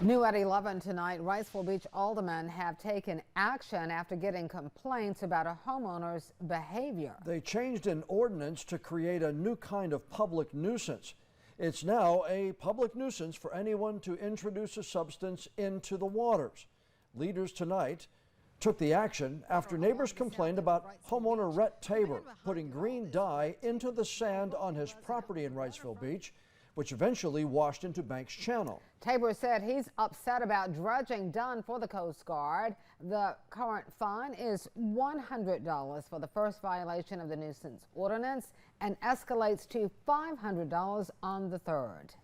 New at 11 tonight, Wrightsville Beach aldermen have taken action after getting complaints about a homeowner's behavior. They changed an ordinance to create a new kind of public nuisance. It's now a public nuisance for anyone to introduce a substance into the waters. Leaders tonight took the action after neighbors complained about homeowner Rhett Tabor putting green dye into the sand on his property in Wrightsville Beach, which eventually washed into Banks Channel. Tabor said he's upset about dredging done for the Coast Guard. The current fine is $100 for the first violation of the nuisance ordinance and escalates to $500 on the third.